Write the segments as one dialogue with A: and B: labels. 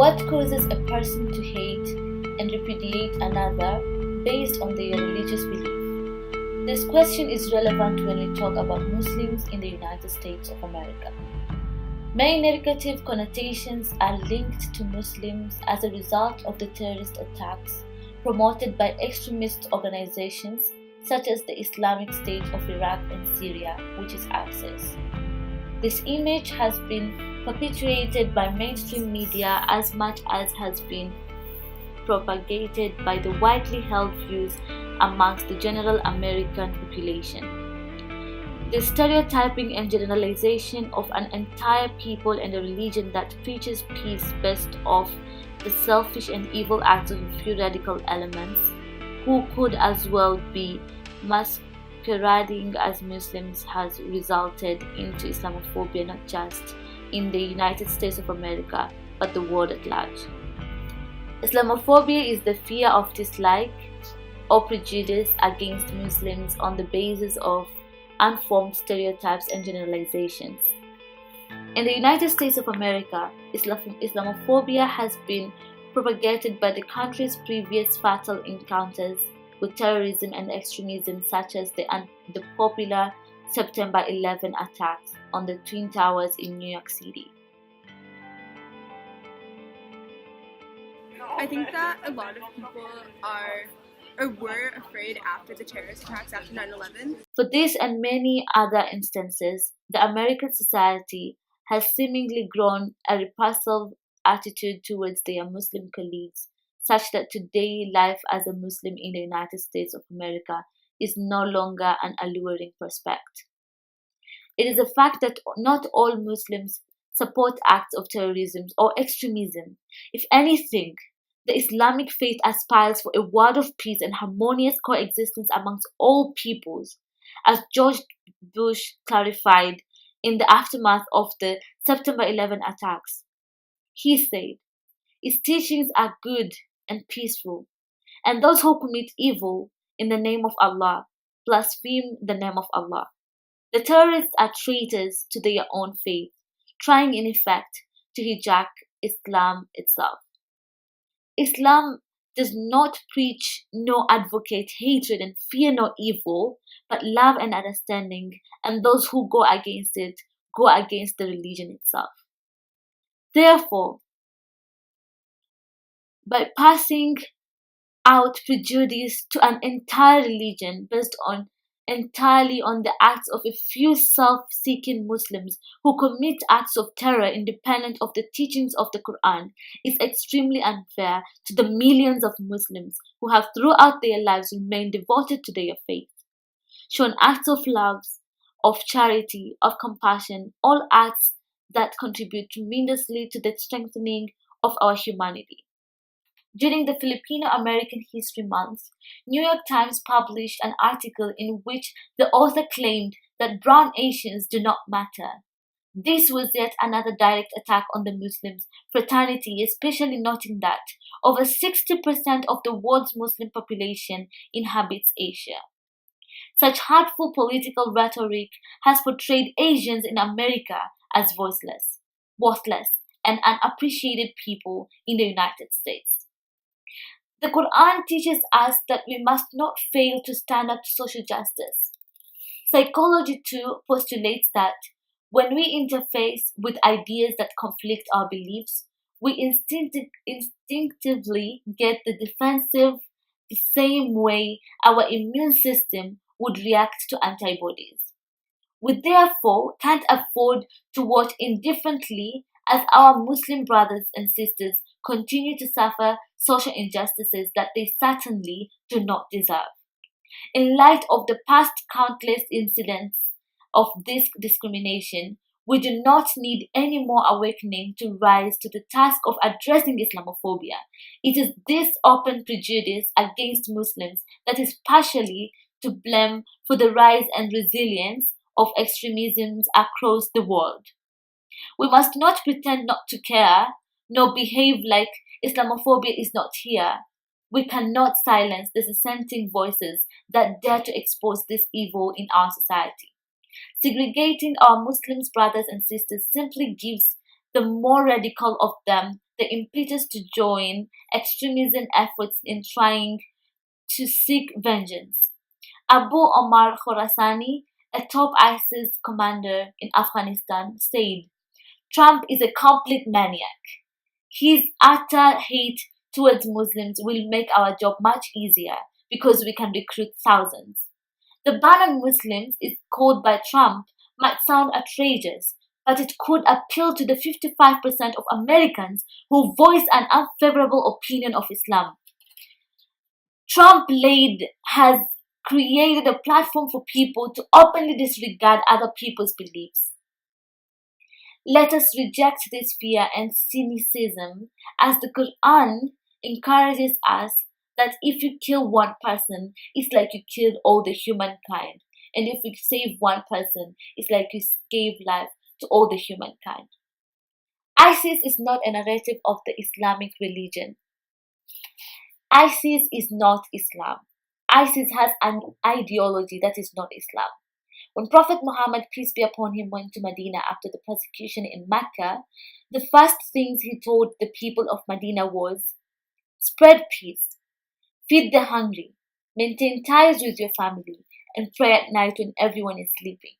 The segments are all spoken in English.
A: What causes a person to hate and repudiate another based on their religious belief? This question is relevant when we talk about Muslims in the United States of America. Many negative connotations are linked to Muslims as a result of the terrorist attacks promoted by extremist organizations such as the Islamic State of Iraq and Syria, which is ISIS. This image has been perpetuated by mainstream media as much as has been propagated by the widely held views amongst the general American population. The stereotyping and generalization of an entire people and a religion that preaches peace based off the selfish and evil acts of a few radical elements who could as well be masquerading as Muslims has resulted into Islamophobia not just in the United States of America but the world at large. Islamophobia is the fear of dislike or prejudice against Muslims on the basis of unformed stereotypes and generalizations. In the United States of America, Islamophobia has been propagated by the country's previous fatal encounters with terrorism and extremism, such as the popular September 11 attacks on the Twin Towers in New York City.
B: I think that a lot of people were afraid after the terrorist attacks after 9/11.
A: For this and many other instances, the American society has seemingly grown a repulsive attitude towards their Muslim colleagues, such that today life as a Muslim in the United States of America is no longer an alluring prospect. It is a fact that not all Muslims support acts of terrorism or extremism. If anything, the Islamic faith aspires for a world of peace and harmonious coexistence amongst all peoples, as George Bush clarified in the aftermath of the September 11 attacks. He said, "Its teachings are good and peaceful, and those who commit evil in the name of Allah blaspheme the name of Allah. The terrorists are traitors to their own faith, trying in effect to hijack Islam itself." Islam does not preach nor advocate hatred and fear nor evil, but love and understanding, and those who go against it go against the religion itself. Therefore, by passing out prejudice to an entire religion based entirely on the acts of a few self-seeking Muslims who commit acts of terror independent of the teachings of the Quran is extremely unfair to the millions of Muslims who have throughout their lives remained devoted to their faith, shown acts of love, of charity, of compassion, all acts that contribute tremendously to the strengthening of our humanity. During the Filipino-American History Month, New York Times published an article in which the author claimed that brown Asians do not matter. This was yet another direct attack on the Muslim fraternity, especially noting that over 60% of the world's Muslim population inhabits Asia. Such hurtful political rhetoric has portrayed Asians in America as voiceless, worthless, and unappreciated people in the United States. The Quran teaches us that we must not fail to stand up to social justice. Psychology too postulates that when we interface with ideas that conflict our beliefs, we instinctively get the defensive the same way our immune system would react to antibodies. We therefore can't afford to watch indifferently as our Muslim brothers and sisters continue to suffer social injustices that they certainly do not deserve. In light of the past countless incidents of this discrimination, we do not need any more awakening to rise to the task of addressing Islamophobia. It is this open prejudice against Muslims that is partially to blame for the rise and resilience of extremisms across the world. We must not pretend not to care, nor behave like Islamophobia is not here. We cannot silence the dissenting voices that dare to expose this evil in our society. Segregating our Muslim brothers and sisters simply gives the more radical of them the impetus to join extremism efforts in trying to seek vengeance. Abu Omar Khorasani, a top ISIS commander in Afghanistan, said, Trump is a complete maniac. His utter hate towards Muslims will make our job much easier because we can recruit thousands. The ban on Muslims is called by Trump might sound outrageous, but it could appeal to the 55% of Americans who voice an unfavorable opinion of Islam. Trump has created a platform for people to openly disregard other people's beliefs. Let us reject this fear and cynicism, as the Quran encourages us that if you kill one person, it's like you killed all the humankind. And if you save one person, it's like you gave life to all the humankind. ISIS is not a narrative of the Islamic religion. ISIS is not Islam. ISIS has an ideology that is not Islam. When Prophet Muhammad, peace be upon him, went to Medina after the persecution in Mecca, the first things he told the people of Medina was, spread peace, feed the hungry, maintain ties with your family, and pray at night when everyone is sleeping.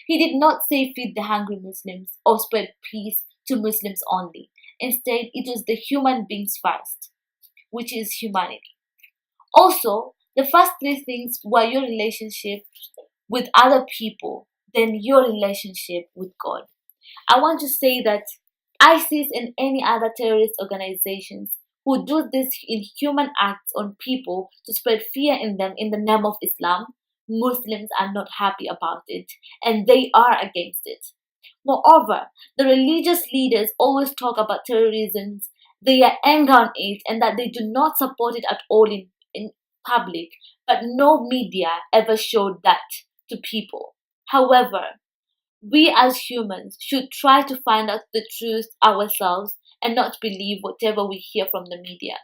A: He did not say feed the hungry Muslims or spread peace to Muslims only. Instead, it was the human beings first, which is humanity. Also, the first three things were your relationship with other people, then your relationship with God. I want to say that ISIS and any other terrorist organizations who do these inhuman acts on people to spread fear in them in the name of Islam, Muslims are not happy about it and they are against it. Moreover, the religious leaders always talk about terrorism, their anger on it, and that they do not support it at all in public, but no media ever showed that to people. However, we as humans should try to find out the truth ourselves and not believe whatever we hear from the media.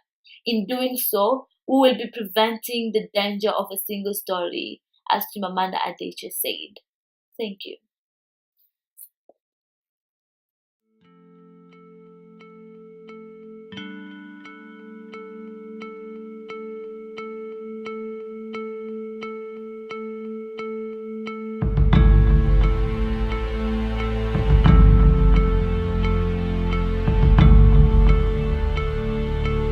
A: In doing so, we will be preventing the danger of a single story, as Chimamanda Adichie said. Thank you.